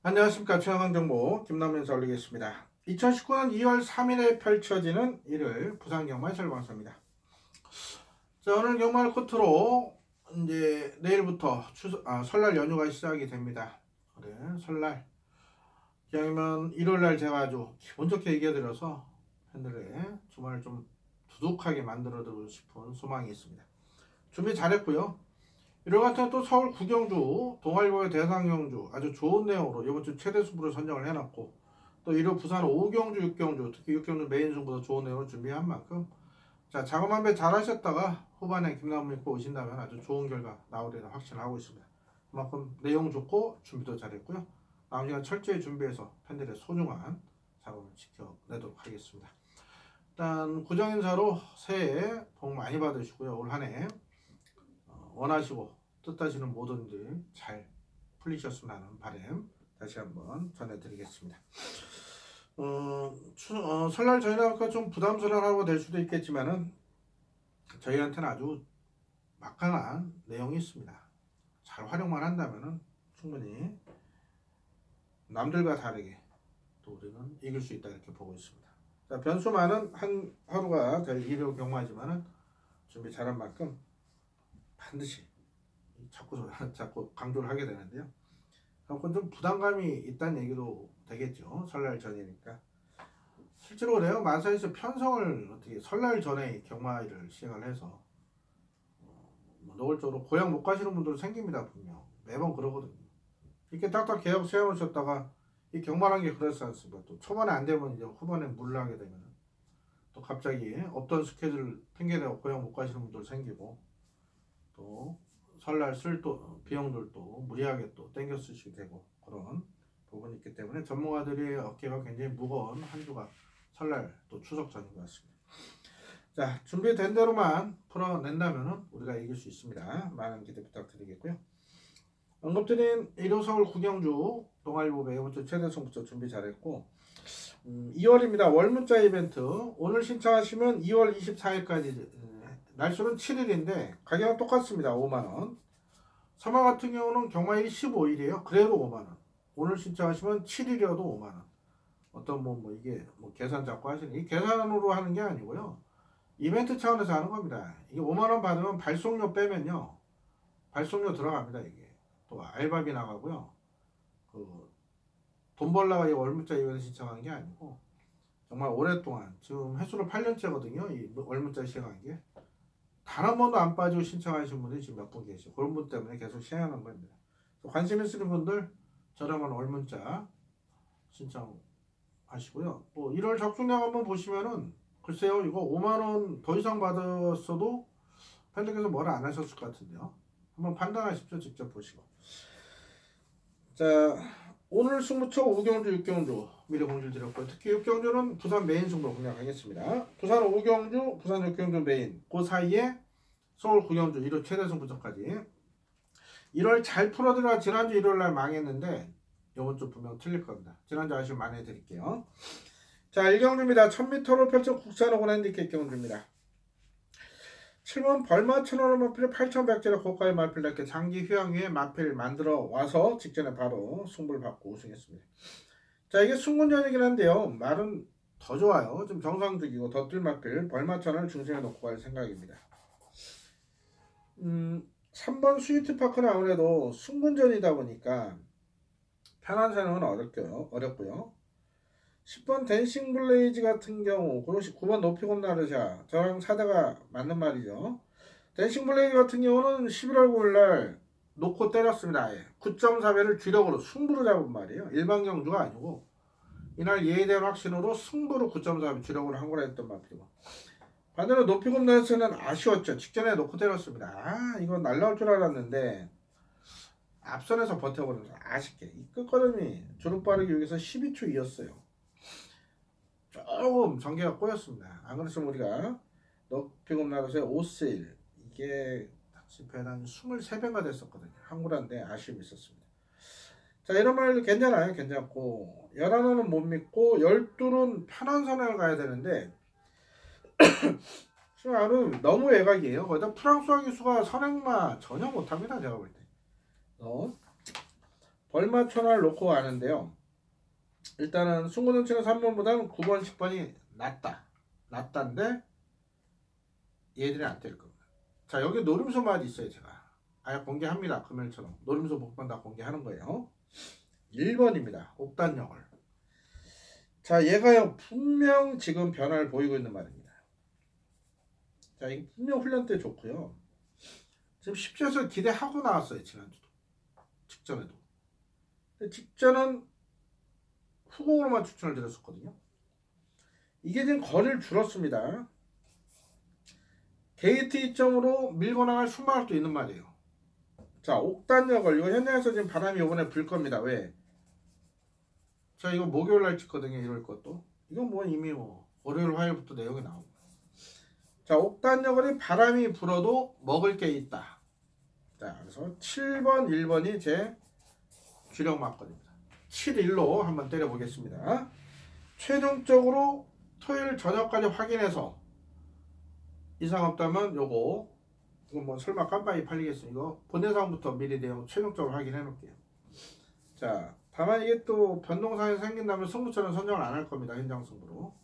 안녕하십니까. 최영환정보 김남민에서 올리겠습니다. 2019년 2월 3일에 펼쳐지는 1일 부산경마 설방서입니다. 자, 오늘 경마를 끝으로 이제 내일부터 설날 연휴가 시작이 됩니다. 그래, 설날 기왕이면 일요일날 제가 아주 기분 좋게 얘기해드려서 팬들의 주말을 좀 두둑하게 만들어드리고 싶은 소망이 있습니다. 준비 잘했고요. 일요일 같은 또 서울 구경주, 동아일보의 대상경주 아주 좋은 내용으로 이번 주 최대 승부를 선정을 해놨고, 또 일요일 부산 5경주, 6경주, 특히 6경주 메인 승부도 좋은 내용을 준비한 만큼 자, 작업만 배 잘하셨다가 후반에 김남훈 믿고 오신다면 아주 좋은 결과 나오리라 확신하고 있습니다. 그만큼 내용 좋고 준비도 잘했고요. 남은 시간 철저히 준비해서 팬들의 소중한 작업을 지켜내도록 하겠습니다. 일단 구정인사로 새해 복 많이 받으시고요. 올 한해 원하시고 뜻하시는 모든 일 잘 풀리셨으면 하는 바람 다시 한번 전해드리겠습니다. 설날 저희나까 좀 부담스러워 될 수도 있겠지만은 저희한테는 아주 막강한 내용이 있습니다. 잘 활용만 한다면은 충분히 남들과 다르게 또 우리는 이길 수 있다 이렇게 보고 있습니다. 자, 변수 많은 한 하루가 저희 일요 경마지만은 준비 잘한 만큼 반드시 자꾸 강조를 하게 되는데요. 그건 좀 부담감이 있다는 얘기도 되겠죠. 설날 전이니까. 실제로 그래요. 마사에서 편성을 어떻게 설날 전에 경마일을 시행을 해서 노골적으로 고향 못 가시는 분들 생깁니다. 분명 매번 그러거든요. 이렇게 딱딱 계약 세워놓으셨다가 이 경마라는 게 그렇지 않습니까? 또 초반에 안 되면 이제 후반에 물러하게 되면 또 갑자기 없던 스케줄 핑계대고 고향 못 가시는 분들 생기고, 또 설날 쓸 또 비용들도 무리하게 또 땡겨 쓰시게 되고 그런 부분이 있기 때문에 전문가들의 어깨가 굉장히 무거운 한 주가 설날 또 추석 전인 것 같습니다. 자, 준비된 대로만 풀어낸다면 우리가 이길 수 있습니다. 많은 기대 부탁드리겠고요. 언급드린 일요 서울 구경주 동아일보 매일부터 최대 승부처 준비 잘했고, 2월입니다. 월문자 이벤트 오늘 신청하시면 2월 24일까지 날수는 7일인데 가격은 똑같습니다. 5만원. 서마 같은 경우는 경마일이 15일이에요. 그래도 5만원. 오늘 신청하시면 7일이어도 5만원. 어떤 이게 계산 자꾸 하시는, 이 계산으로 하는 게 아니고요. 이벤트 차원에서 하는 겁니다. 이게 5만원 받으면 발송료 빼면요. 발송료 들어갑니다. 이게. 또 알바비 나가고요. 돈 벌라고 이 월문자 이벤트 신청한 게 아니고 정말 오랫동안 지금 횟수로 8년째거든요. 이 월문자 시행한 게. 단 한 번도 안 빠지고 신청하신 분이 지금 몇 분 계시고 그런 분 때문에 계속 시행하는 겁니다. 관심 있으신 분들 저렴한 월문자 신청하시고요. 뭐 1월 적중량 한번 보시면은 글쎄요, 이거 5만원 더 이상 받았어도 팬들께서 뭐라 안 하셨을 것 같은데요. 한번 판단하십시오. 직접 보시고. 자, 오늘 승부처 5경주, 6경주 미리 공지를 드렸고요. 특히 6경주는 부산 메인 승부로 공략하겠습니다. 부산 5경주, 부산 6경주 메인, 그 사이에 서울 9경주 1호 최대 승부처까지 1월 잘 풀어들어가 지난주 일요일날 망했는데 이번 주 분명 틀릴 겁니다. 지난주 아쉬움 많이 해드릴게요. 자, 1경주입니다. 1000m로 펼쳐 국산 오고 핸디캡 경주입니다. 7번 벌마천원을 마필 8100제로 고가의 마필 이렇게 장기 휴양 후에 마필 만들어 와서 직전에 바로 승부를 받고 우승했습니다. 자, 이게 승군전이긴 한데요. 말은 더 좋아요. 좀 정상적이고 더 뜰 마필 벌마천원을 중심에 놓고 갈 생각입니다. 3번 스위트파크는 아무래도 승군전이다 보니까 편한 사람은 어렵고요. 10번 댄싱 블레이즈 같은 경우, 그것이 9번 높이곤 나르샤, 저랑 사대가 맞는 말이죠. 댄싱 블레이즈 같은 경우는 11월 9일날 놓고 때렸습니다. 9.4배를 주력으로 승부로 잡은 말이에요. 일반 경주가 아니고 이날 예의대로 확신으로 승부로 9.4배 주력으로 한 거라 했던 말이고, 반대로 높이곤 나르샤는 아쉬웠죠. 직전에 놓고 때렸습니다. 이거 날라올 줄 알았는데 앞선에서 버텨버려서 아쉽게 이 끝걸음이 주름 빠르기 위해서 12초 이었어요. 조금 전개가 꼬였습니다. 안 그랬으면 우리가 높이곱 나눠서의 5세일 이게 집회는 한 23배가 됐었거든요. 한국한데 아쉬움이 있었습니다. 자, 이런 말 괜찮아요. 괜찮고 11은 못 믿고 12는 편한 선행을 가야 되는데 지금 너무 외곽이에요. 거기다 프랑스와 기수가 선행마 전혀 못합니다. 제가 볼 때. 벌맞춰날 놓고 가는데요. 일단은 순구등치는 3번보다는 9번, 10번이 낫다인데 얘들이 안 될 겁니다. 자, 여기 노림수 맛이 있어요. 제가 아예 공개합니다. 금일처럼 노림수 복권 다 공개하는 거예요. 1번입니다. 옥단역을. 자, 얘가요 분명 지금 변화를 보이고 있는 말입니다. 자, 이게 분명 훈련 때 좋고요. 지금 10주에서 기대하고 나왔어요. 지난주도 직전에도. 근데 직전은 후공으로만 추천을 드렸었거든요. 이게 지금 거리를 줄었습니다. 게이트 이점으로 밀고 나갈 수만도 있는 말이에요. 자, 옥단역을 이거 현장에서 지금 바람이 이번에 불 겁니다. 왜? 자, 이거 목요일날 찍거든요. 이럴 것도. 이건 뭐 이미 뭐 월요일 화요일부터 내용이 나오고. 자, 옥단역이 바람이 불어도 먹을 게 있다. 자, 그래서 7번, 1번이 제 주력 맞거든요. 7-1로 한번 때려보겠습니다. 최종적으로 토요일 저녁까지 확인해서 이상 없다면 이거 뭐 설마 깜빡이 팔리겠어요. 이거 본대상부터 미리 내용 최종적으로 확인해 놓을게요. 자, 다만 이게 또 변동사항이 생긴다면 승부처는 선정을 안 할 겁니다. 현장 승부로.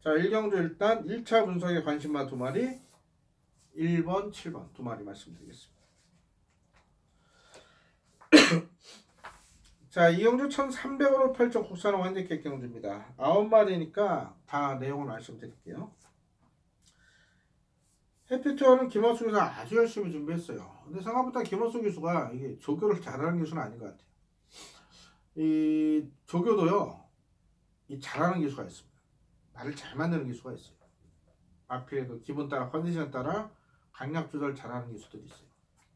자, 1경주 일단 1차 분석에 관심마 2마리 1번, 7번 2마리 말씀드리겠습니다. 자, 이경주 1300으로 펼쳐 국산호 환제객 경주입니다. 9마리니까 다 내용을 말씀드릴게요. 해피투어는 김원수 기수가 아주 열심히 준비했어요. 근데 생각보다 김원수 기수가 이게 조교를 잘하는 기수는 아닌 것 같아요. 이 조교도요, 이 잘하는 기수가 있습니다. 말을 잘 만드는 기수가 있어요. 앞에 그 기분 따라 컨디션 따라 강약 조절 잘하는 기수들이 있어요.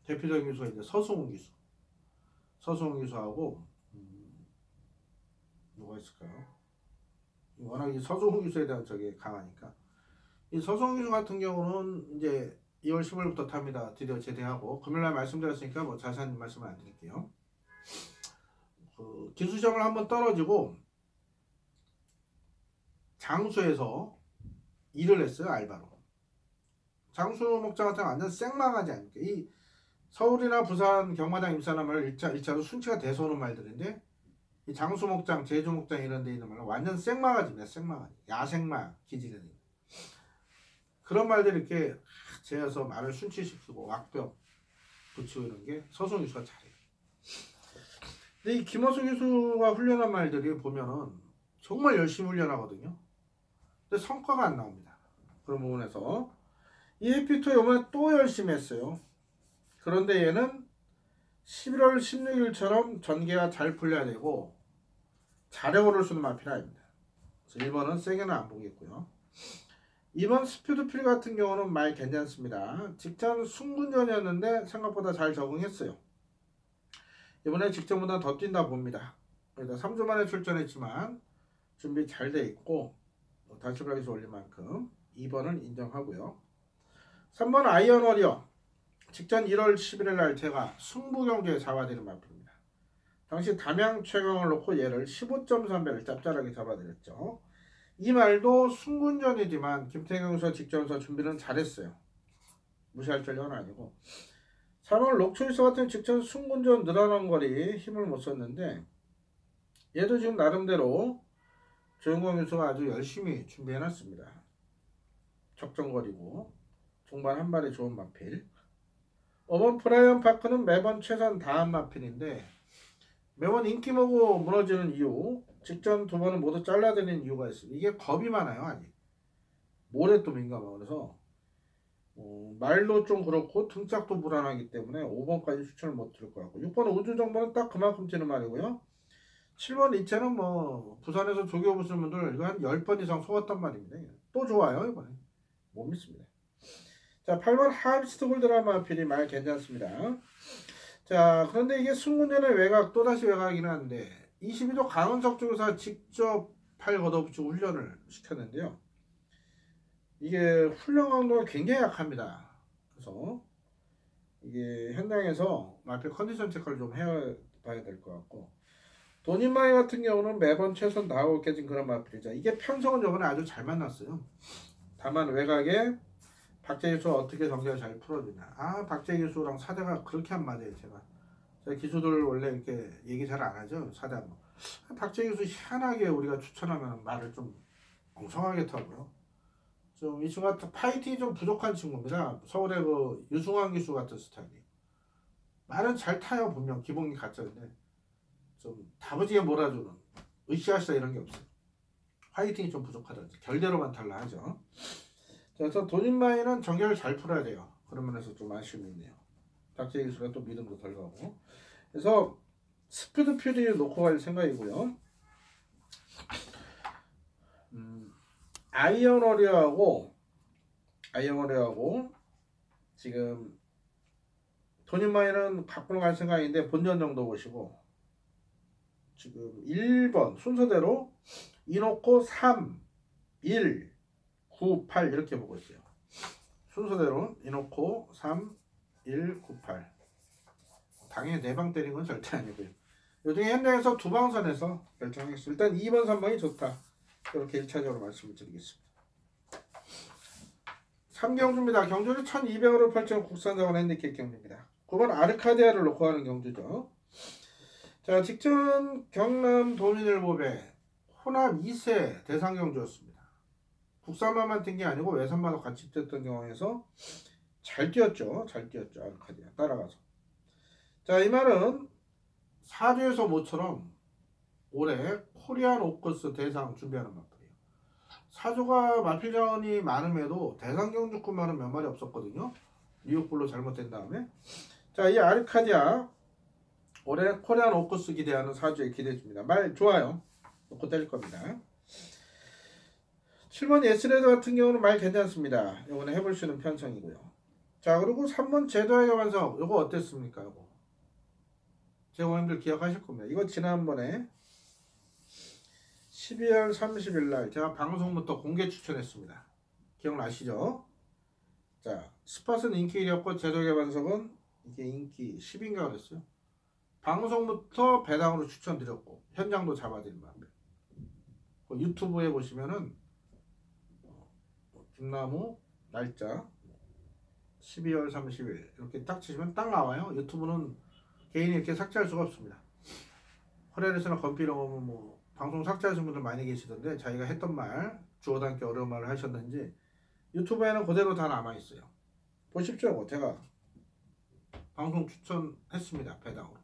대표적인 기수가 이제 서승훈 기수. 서승훈 기수하고 뭐가 있을까요? 워낙 이 서승훈 기수에 대한 저게 강하니까. 이 서승훈 기수 같은 경우는 이제 2월 10일부터 탑니다. 드디어 제대하고 금요일날 말씀드렸으니까 뭐 자세한 말씀을 안 드릴게요. 그 기수점을 한번 떨어지고 장수에서 일을 했어요. 알바로. 장수 목장 같은 건 완전 생망하지 않습니까? 이 서울이나 부산 경마장 임산하면 1차로 순치가 대서오는 말들인데 이 장수 목장, 제주 목장 이런 데 있는 말은 완전 생망하지입니다. 생망하지. 야생마 기질이. 그런 말들 이렇게 재어서 말을 순치시키고 왁벽 붙이고 이런 게 서승훈 기수가 잘해요. 근데 이 김원수 기수가 훈련한 말들이 보면은 정말 열심히 훈련하거든요. 근데 성과가 안 나옵니다. 그런 부분에서 이 해피투어 이번에 또 열심히 했어요. 그런데 얘는 11월 16일처럼 전개가 잘 풀려야 되고 잘해 오를 수는 필요합니다. 그래서 1번은 세게는 안 보겠고요. 2번 스피드필 같은 경우는 많이 괜찮습니다. 직전 승군전이었는데 생각보다 잘 적응했어요. 이번에 직전보다 더 뛴다 봅니다. 그래서 3주 만에 출전했지만 준비 잘 돼 있고 단축하기서 올린 만큼 2번을 인정하고요. 3번 아이언 워리어 직전 1월 11일 날 제가 승부 경기에 잡아드린 마필입니다. 당시 담양 최강을 놓고 얘를 15.3배를 짭짤하게 잡아드렸죠. 이 말도 승군전이지만 김태경에서 직전에서 준비는 잘했어요. 무시할 전력은 아니고. 3월 록초이스 같은 직전 승군전 늘어난 거리 힘을 못 썼는데 얘도 지금 나름대로 조영광 교수가 아주 열심히 준비해놨습니다. 적정거리고 종반 한 발이 좋은 마필. 5번 프라이언 파크는 매번 최선 다한 마필인데 매번 인기 모고 무너지는 이유 직전 2번은 모두 잘라드리는 이유가 있어요. 이게 겁이 많아요. 아직 모래 또 민감하고 그래서 말도 좀 그렇고 등짝도 불안하기 때문에 5번까지 추천을 못 드릴 것 같고 6번 우주정보는 딱 그만큼 뛰는 말이고요. 7번 이체는 뭐 부산에서 조교 보시는 분들 이거 한 10번 이상 속았단 말입니다. 또 좋아요. 이번에 못 믿습니다. 자, 8번 하비스트 골드라마 필이 말 괜찮습니다. 자, 그런데 이게 승군전의 외곽 또다시 외곽이긴 한데 22도 강은석 조교사 직접 팔 걷어붙이고 훈련을 시켰는데요. 이게 훈련 강도가 굉장히 약합니다. 그래서 이게 현장에서 마필 컨디션 체크를 좀 해봐야 될 것 같고, 도니마이 같은 경우는 매번 최선 다하고 깨진 그런 마필이죠. 이게 편성은 저번에 아주 잘 만났어요. 다만 외곽에 박재기 선수가 어떻게 경기를 잘 풀어주냐. 박재기 선수랑 사대가 그렇게 안 맞아요. 제가 기수들 원래 이렇게 얘기 잘 안 하죠. 사대하고. 박재기 선수 희한하게 우리가 추천하면 말을 좀 엉성하게 타고요. 좀 이 친구가 파이팅이 좀 부족한 친구입니다. 서울의 그 유승환 기수 같은 스타일이. 말은 잘 타요. 분명 기본기 갖춰는데 좀 다부지게 몰아주는 으쌰으쌰 이런 게 없어요. 파이팅이 좀 부족하다든지 결대로만 달라 하죠. 그래서 도니마이는 전개를 잘 풀어야 돼요. 그런 면에서 좀 아쉬움이 있네요. 박재기 기수가 또 믿음도 덜 가고. 그래서 스피드 퓨리를 놓고 갈 생각이고요. 아이언 워리어하고 지금 도니마이는 갖고 갈 생각인데 본전 정도 보시고, 지금 1번 순서대로 이놓고 3, 1, 9, 8 이렇게 보고 있어요. 순서대로 이놓고 3, 1, 9, 8. 당연히 4방 때린 건 절대 아니고요. 요즘에 현장에서 2방선에서 결정하겠습니다. 일단 2번, 3번이 좋다. 이렇게 1차적으로 말씀을 드리겠습니다. 3경주입니다. 경주는 1200으로 펼치는 국산자원 핸디캡 경주입니다. 9번 아르카디아를 놓고 하는 경주죠. 자, 직전 경남 도민일보배 호남 2세 대상 경주였습니다. 국산만만 뛴 게 아니고 외산마도 같이 뛰었던 경우에서 잘 뛰었죠. 아르카디아 따라가서. 자, 이 말은 사주에서 모처럼 올해 코리안 오커스 대상 준비하는 마필이에요. 사주가 마필전이 많음에도 대상 경주꾼만은 몇 마리 없었거든요. 뉴욕불로 잘못된 다음에. 자, 이 아르카디아 올해 코리안 오커스 기대하는 사주에 기대해줍니다. 말 좋아요. 놓고 때릴 겁니다. 7번 예스레드 같은 경우는 말 괜찮습니다. 이번에 해볼 수 있는 편성이고요. 자, 그리고 3번 제도의 완성. 이거 어땠습니까? 이거 제공님들 기억하실 겁니다. 이거 지난번에 12월 30일 날 제가 방송부터 공개 추천했습니다. 기억나시죠? 자, 스팟은 인기 1위였고 제도의 완성은 이게 인기 10인가 그랬어요. 방송부터 배당으로 추천드렸고 현장도 잡아드린 바입니다. 유튜브에 보시면은 김나무 날짜 12월 30일 이렇게 딱 치시면 딱 나와요. 유튜브는 개인이 이렇게 삭제할 수가 없습니다. 허레르스나 건피라고 하면 뭐 방송 삭제하신 분들 많이 계시던데 자기가 했던 말 주워 담기 어려운 말을 하셨는지 유튜브에는 그대로 다 남아있어요. 보십시오. 제가 방송 추천했습니다. 배당으로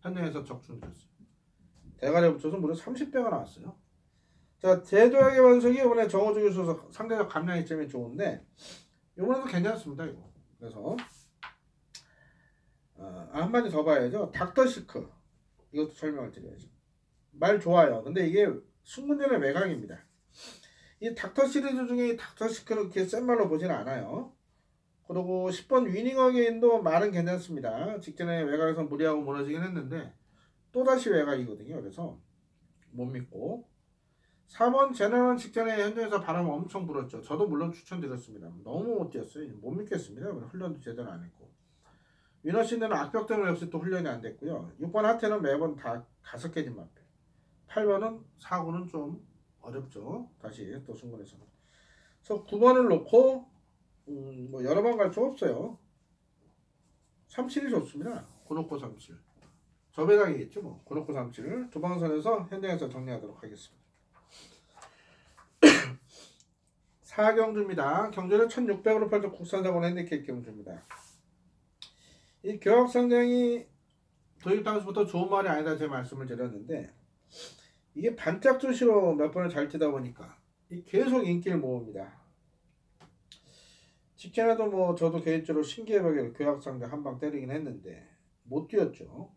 현장에서 적중드렸어요. 대가리에 붙여서 무려 30배가 나왔어요. 자, 제도학의 완성이 이번에 정호주 교수 상대적 감량이 점이 좋은데 이번에도 괜찮습니다. 이거. 그래서 한마디 더 봐야죠. 닥터시크 이것도 설명을 드려야죠. 말 좋아요. 근데 이게 숙문전의 외곽입니다. 이 닥터 시리즈 중에 이 닥터시크는 그렇게 센 말로 보지는 않아요. 그리고 10번 위닝 어게인도 말은 괜찮습니다. 직전에 외곽에서 무리하고 무너지긴 했는데 또다시 외곽이거든요. 그래서 못 믿고 4번 제너런 직전에 현장에서 바람 엄청 불었죠. 저도 물론 추천드렸습니다. 너무 못 뛰었어요. 못 믿겠습니다. 훈련도 제대로 안 했고 위너신드는 악벽 때문에 역시 또 훈련이 안 됐고요. 6번 하태는 매번 다 5개진 마필. 8번은 사고는 좀 어렵죠. 다시 또 승부에서는. 그래서 9번을 놓고 뭐 여러 번 갈 수 없어요. 37이 좋습니다. 고놓고 37. 저 배당이겠죠 뭐. 고놓고 37을 두 방선에서 현장에서 정리하도록 하겠습니다. 4경주입니다. 경주를 1600으로 펼쳐 국산자본 핸디캡 경주입니다. 이 교학상장이 도입 당시부터 좋은 말이 아니다 제 말씀을 드렸는데 이게 반짝 조시로 몇 번을 잘 뛰다 보니까 계속 인기를 모읍니다. 직전에도 뭐 저도 개인적으로 신기해하게 교학상장 한 방 때리긴 했는데 못 뛰었죠.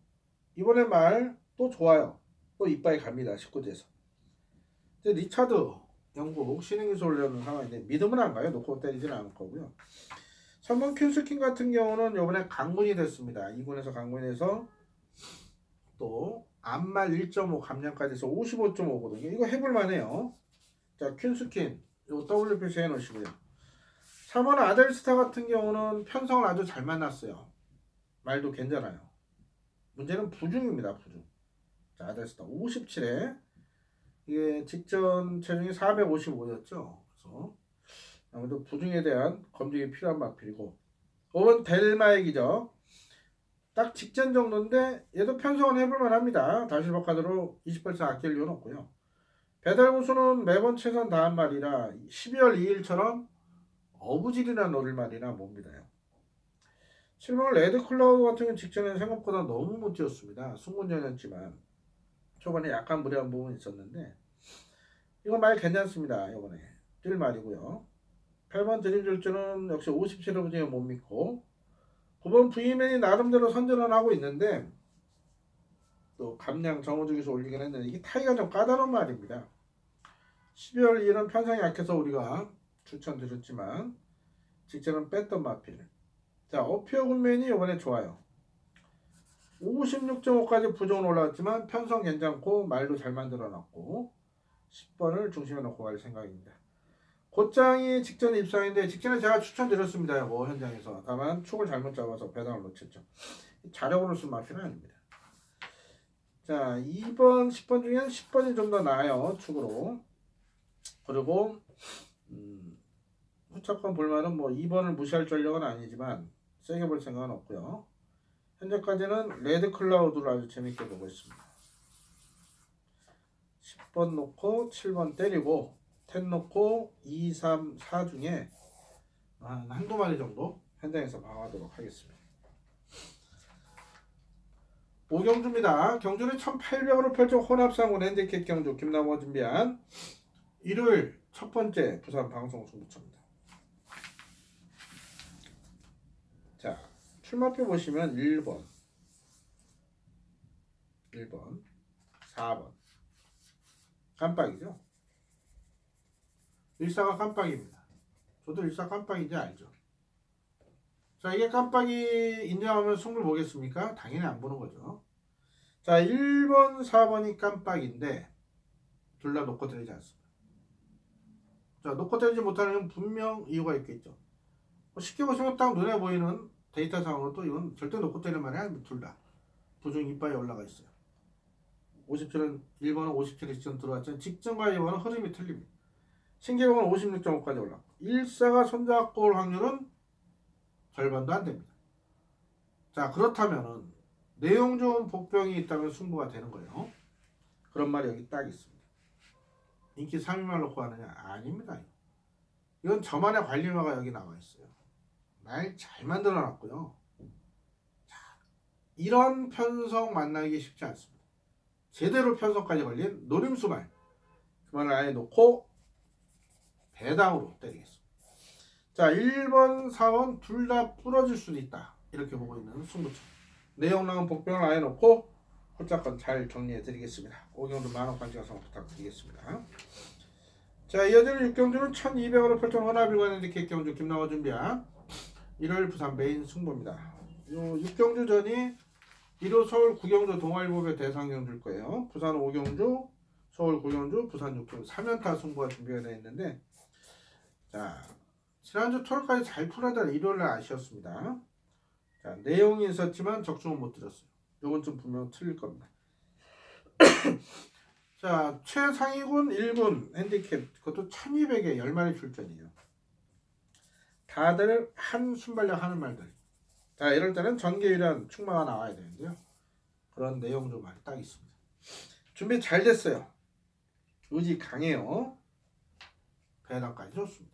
이번에 말 또 좋아요. 또 이빨이 갑니다. 19대에서. 근데 리차드 영국 신인기수 올려놓은 상황인데 믿음은 안 가요. 놓고 때리지는 않을 거고요. 3번 퀸스킨 같은 경우는 이번에 강군이 됐습니다. 2군에서 강군이 돼서 또 암말 1.5 감량까지 해서 55.5거든요. 이거 해볼만 해요. 자, 퀸스퀸 이거 W 표시 해놓으시고요. 3번 아델스타 같은 경우는 편성을 아주 잘 만났어요. 말도 괜찮아요. 문제는 부중입니다. 부중. 자, 아델스타 57에 이게 직전 체중이 455였죠. 그래서 아무래도 부중에 대한 검증이 필요한 마필이고 5번 델마액이죠. 딱 직전 정도인데 얘도 편성은 해볼만 합니다. 다실버 카드로 20% 아낄 이유는 없고요. 배달 고수는 매번 최선 다한 말이라 12월 2일처럼 어부질이나 노릴 말이나 뭡니다. 7번 레드 클라우드 같은 경우는 직전에 생각보다 너무 못 뛰었습니다. 승군전이었지만 초반에 약간 무리한 부분이 있었는데 이거 말 괜찮습니다. 이번에 뛸 말이고요. 8번 드림줄주는 역시 57호 분이 못 믿고 9번 V맨이 나름대로 선전을 하고 있는데 또 감량 정우주기에서 올리긴 했는데 이게 타이가 좀 까다로운 말입니다. 12월 2일은 편성이 약해서 우리가 추천드렸지만 직전은 뺐던 마필. 자, 어피어 굿맨이 이번에 좋아요. 56.5까지 부정은 올라왔지만 편성 괜찮고 말도 잘 만들어놨고 10번을 중심에 놓고 갈 생각입니다. 곧장이 직전 입상인데 직전에 제가 추천드렸습니다. 뭐 현장에서. 다만 축을 잘못 잡아서 배당을 놓쳤죠. 자력으로 쓴 마필은 아닙니다. 자, 2번, 10번 중엔 10번이 좀 더 나아요. 축으로. 그리고 후차권 볼만은 뭐 2번을 무시할 전력은 아니지만 세게 볼 생각은 없고요. 현재까지는 레드 클라우드를 아주 재밌게 보고 있습니다. 10번 놓고 7번 때리고 10 놓고 2, 3, 4 중에 한두 마리 정도 현장에서 방어하도록 하겠습니다. 오경주입니다. 경주는 1800으로 펼쳐 혼합상군 핸디캡 경주 김남호 준비한 일요일 첫 번째 부산 방송 승부처입니다. 자, 출마표 보시면 1번, 4번 깜빡이죠. 일사가 깜빡입니다. 저도 일사 깜빡인지 알죠. 자, 이게 깜빡이 인정하면 승부를 보겠습니까? 당연히 안 보는 거죠. 자, 1번, 4번이 깜빡인데 둘 다 놓고 때리지 않습니다. 자, 놓고 때리지 못하는 건 분명 이유가 있겠죠. 쉽게 보시면 딱 눈에 보이는 데이터상으로 또 이건 절대 놓고 때리는 말이 아닙니다. 둘 다. 부중 이빨이 올라가 있어요. 57은 1번은 57에 직전 들어왔지만 직전과 2번은 흐름이 틀립니다. 신기록은 56.5까지 올랐고 1사가 손잡고 올 확률은 절반도 안 됩니다. 자, 그렇다면은 내용 좋은 복병이 있다면 승부가 되는 거예요. 그런 말이 여기 딱 있습니다. 인기 3위만 놓고 하느냐? 아닙니다. 이건 저만의 관리마가 여기 나와 있어요. 말 잘 만들어 놨고요. 자, 이런 편성 만나기 쉽지 않습니다. 제대로 편성까지 걸린 노림수말 그 말을 아예 놓고 배당으로 때리겠습니다. 자, 1번, 4번 둘 다 부러질 수도 있다. 이렇게 보고 있는 승부처. 내용 나온 복병을 아예 놓고 홀짝건 잘 정리해 드리겠습니다. 오경도 만원 관심가성 부탁드리겠습니다. 자, 이어지는 6경주는 1200으로 펼쳐온 혼합일관 핸디캡 경주 김남호 준비한 일요일 부산 메인 승부입니다. 요 6경주 전이 1호 서울 9경주 동아일보배 대상경주일 거예요. 부산 5경주, 서울 9경주, 부산 6경주 3연타 승부가 준비가 되어 있는데 자, 지난주 토요일까지 잘 풀어야 일요일날 아쉬웠습니다. 자, 내용이 있었지만 적중은 못 드렸어요. 요건 좀 분명 틀릴 겁니다. 자, 최상위군 1군 핸디캡 그것도 1200에 10마리 출전이에요. 다들 한 순발력 하는 말들. 자, 이럴 때는 전개유리한 축마가 나와야 되는데요. 그런 내용 좀 딱 있습니다. 준비 잘 됐어요. 의지 강해요. 배당까지 좋습니다.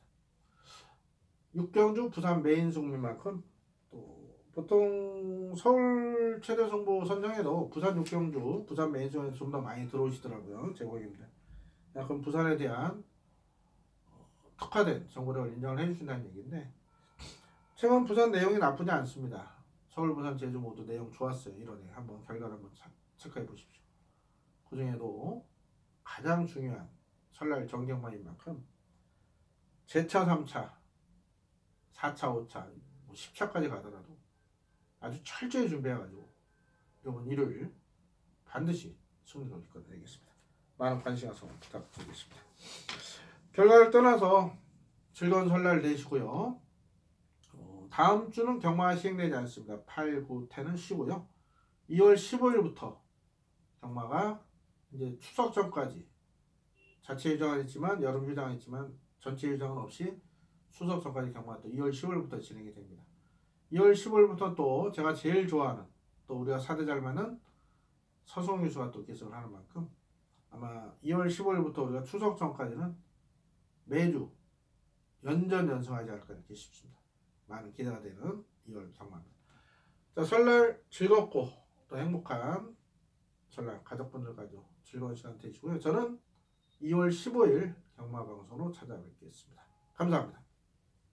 6경주 부산 메인 승부만큼 또 보통 서울 최대 승부 선정에도 부산 6경주 부산 메인 승부에 좀 더 많이 들어오시더라고요. 제 고객님들. 그럼 부산에 대한 특화된 정보력을 인정을 해주신다는 얘기인데 최근 부산 내용이 나쁘지 않습니다. 서울, 부산, 제주 모두 내용 좋았어요. 1월에 한번 결과를 한번 체크해 보십시오. 그 중에도 가장 중요한 설날 정경만인 만큼 제차, 3차, 4차, 5차, 10차까지 가더라도 아주 철저히 준비해가지고 이번 일요일 반드시 승리를 이끌어내겠습니다. 많은 관심과 성원 부탁드리겠습니다. 결과를 떠나서 즐거운 설날 되시고요. 다음 주는 경마가 시행되지 않습니다. 8, 9, 10은 쉬고요. 2월 15일부터 경마가 이제 추석 전까지 자체 휴장은 있지만 여름 휴장은 있지만 전체 휴장은 없이 추석 전까지 경마가 또 2월 15일부터 진행이 됩니다. 2월 15일부터 또 제가 제일 좋아하는 또 우리가 4대 잘만은 서송유수가 또 개설을 하는 만큼 아마 2월 15일부터 우리가 추석 전까지는 매주 연전연승하지 않을까 이렇게 싶습니다. 많은 기대가 되는 2월 경마입니다. 자, 설날 즐겁고 또 행복한 설날 가족분들과도 즐거운 시간 되시고요. 저는 2월 15일 경마방송으로 찾아뵙겠습니다. 감사합니다.